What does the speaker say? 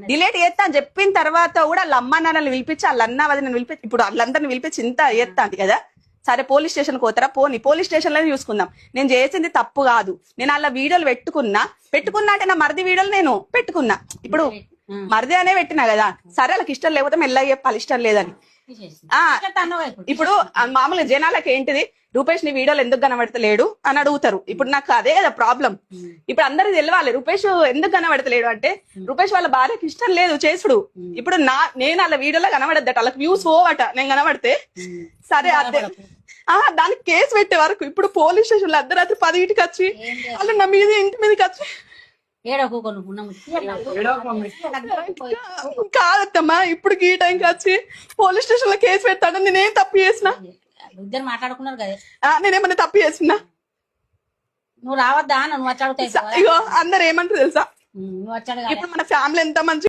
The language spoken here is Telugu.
డిలీట్ చేస్తా అని చెప్పిన తర్వాత కూడా వాళ్ళ అమ్మ నాన్నని పిలిపించి వాళ్ళ అన్న వదిన పిలిపించి ఇప్పుడు వాళ్ళందరిని పిలిపించి ఇంత చేస్తాంది కదా. సరే పోలీస్ స్టేషన్ పోతారా పోనీ, పోలీస్ స్టేషన్ లోనే చూసుకుందాం. నేను చేసింది తప్పు కాదు, నేను అలా వీడియోలు పెట్టుకున్నా అంటే నా మరిది వీడియోలు నేను పెట్టుకున్నా. ఇప్పుడు మరిది అనే పెట్టినా కదా, సరే వాళ్ళకి ఇష్టం లేకపోతే మెల్లగా చెప్పాలి ఇష్టం లేదని. ఇప్పుడు మామూలుగా జనాలకి ఏంటిది, రూపేష్ నీ వీడియోలు ఎందుకు కనబడతలేడు అని అడుగుతారు. ఇప్పుడు నాకు అదే కదా ప్రాబ్లం. ఇప్పుడు అందరికి తెలియాలి రూపేష్ ఎందుకు కనబడతలేడు అంటే, రూపేష్ వాళ్ళ భార్యకి ఇష్టం లేదు చేసుడు. ఇప్పుడు నేను వాళ్ళ వీడియోలో కనబడద్దట, వాళ్ళకి వ్యూస్ పోవట నేను కనబడితే. సరే అదే దానికి కేసు పెట్టే వరకు ఇప్పుడు పోలీస్ స్టేషన్ లో అర్ధరాత్రి 10కి వచ్చి వాళ్ళు నా మీద ఇంటి మీదకి వచ్చి కాదత్తమ్మా ఇప్పుడు ఈ టైంకి వచ్చి పోలీస్ స్టేషన్ లో కేసు పెడతాడు. నేనేం తప్పు చేసిన? ఇద్దరు మాట్లాడుకున్నారు కదా, నేనేమన్నా తప్పు చేసినా? నువ్వు రావద్దా నువ్వు వచ్చాడు. ఇగో అందరు ఏమంటారు తెలుసా, ఇప్పుడు మన ఫ్యామిలీ ఎంత మంచి